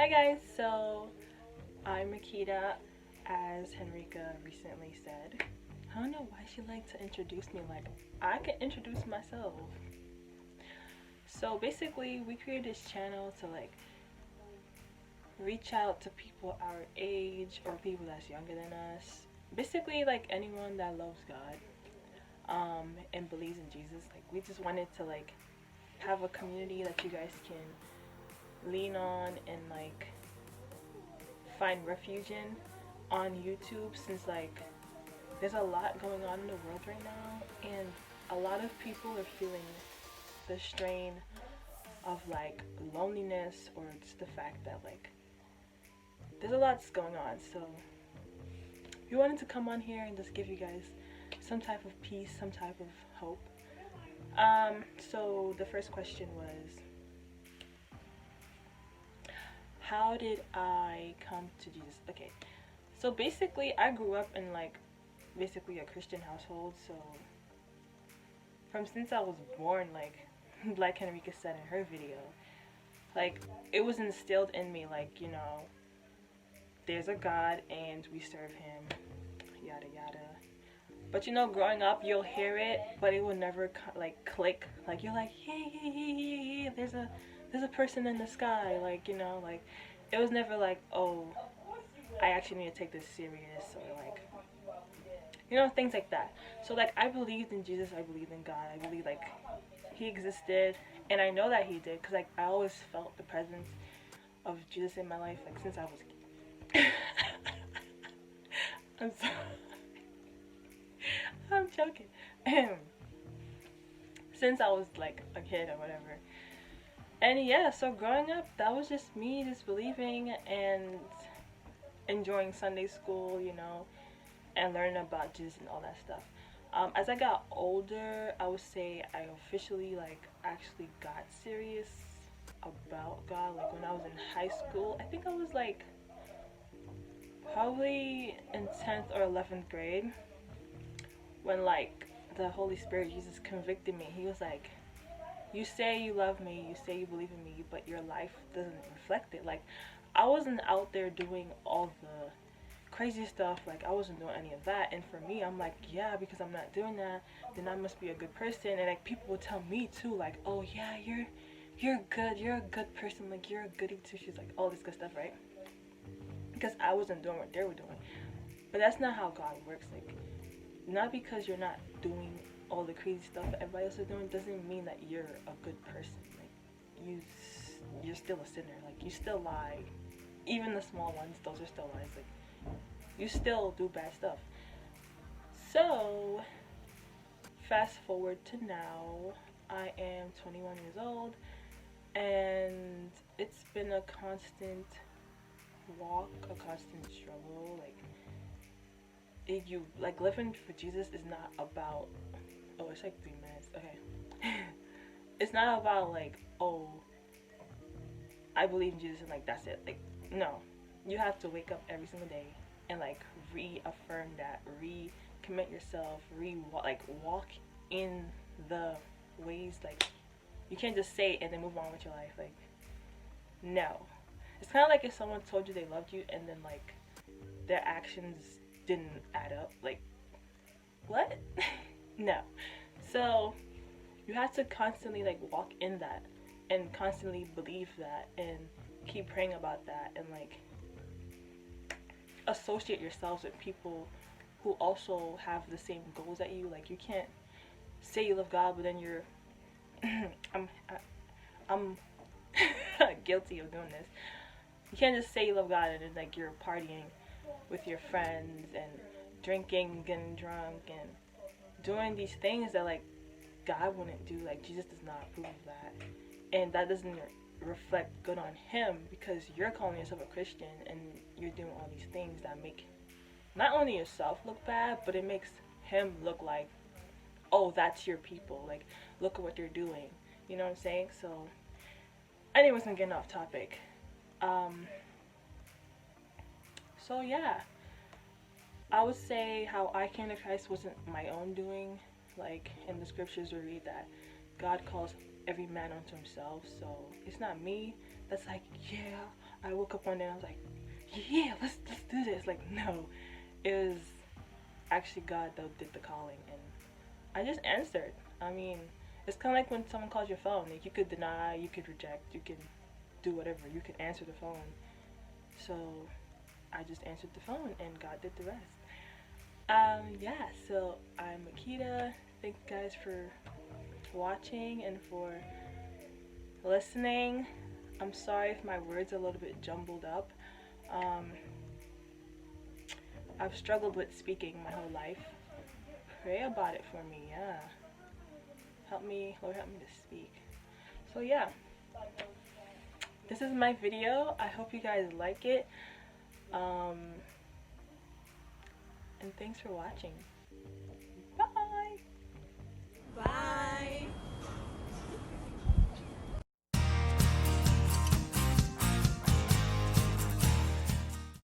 Hi guys, so I'm Makeda, as Henrika recently said. I don't know why she liked to introduce me like I can introduce myself. So basically we created this channel to like reach out to people our age or people that's younger than us. Basically like anyone that loves God and believes in Jesus. Like we just wanted to like have a community that you guys can lean on and like find refuge in on YouTube, since like there's a lot going on in the world right now and a lot of people are feeling the strain of like loneliness, or just the fact that like there's a lot that's going on. So we wanted to come on here and just give you guys some type of peace, some type of hope. So the first question was, how did I come to Jesus? Okay, so basically I grew up in like basically a Christian household. So from since I was born, like Henrika said in her video, like it was instilled in me, like, you know, there's a God and we serve him, yada yada. But you know, growing up you'll hear it, but it will never like click. Like you're like, hey, there's a person in the sky, like, you know, like it was never like, oh, I actually need to take this serious, or like, you know, things like that. So like I believed in Jesus, I believed in God, I believed like he existed, and I know that he did because like I always felt the presence of Jesus in my life, like since I was a kid. I'm sorry. I'm joking. Since I was like a kid or whatever. And yeah, so growing up, that was just me just believing and enjoying Sunday school, you know, and learning about Jesus and all that stuff. As I got older, I would say I officially like actually got serious about God. Like when I was in high school, I think I was like probably in 10th or 11th grade, when like the Holy Spirit, Jesus, convicted me. He was like, you say you love me, you say you believe in me, but your life doesn't reflect it. Like I wasn't out there doing all the crazy stuff, like I wasn't doing any of that. And for me, I'm like, yeah, because I'm not doing that, then I must be a good person. And like people would tell me too, like, oh yeah, you're good, you're a good person, like you're a goody too. She's like all this good stuff, right? Because I wasn't doing what they were doing. But that's not how God works. Like, not because you're not doing all the crazy stuff that everybody else is doing doesn't mean that you're a good person. Like you're still a sinner. Like you still lie, even the small ones. Those are still lies. Like you still do bad stuff. So fast forward to now, I am 21 years old, and it's been a constant walk, a constant struggle. Like you like living for Jesus is not about, oh, it's like 3 minutes, okay. It's not about like, oh, I believe in Jesus and like that's it. Like no, you have to wake up every single day and like reaffirm that, recommit yourself, walk in the ways. Like you can't just say it and then move on with your life. Like no, it's kind of like if someone told you they loved you and then like their actions didn't add up. Like what? No. So you have to constantly like walk in that and constantly believe that and keep praying about that, and like associate yourselves with people who also have the same goals that you. Like you can't say you love God but then you're I'm guilty of doing this. You can't just say you love God and then like you're partying with your friends and drinking, getting drunk, and doing these things that like God wouldn't do. Like Jesus does not approve of that, and that doesn't reflect good on him, because you're calling yourself a Christian and you're doing all these things that make not only yourself look bad, but it makes him look like, oh, that's your people, like look at what they're doing, you know what I'm saying? So anyways, I'm getting off topic. So yeah, I would say how I came to Christ wasn't my own doing. Like in the scriptures we read that God calls every man unto himself. So it's not me that's like, yeah, I woke up one day and I was like, yeah, let's do this. Like, no, it was actually God that did the calling, and I just answered. I mean, it's kind of like when someone calls your phone. Like, you could deny, you could reject, you can do whatever. You could answer the phone. So I just answered the phone, and God did the rest. Yeah. So I'm Makeda. Thank you guys for watching and for listening. I'm sorry if my words are a little bit jumbled up. Um, I've struggled with speaking my whole life. Pray about it for me, yeah. Help me, Lord, help me to speak. So yeah, this is my video. I hope you guys like it. And thanks for watching.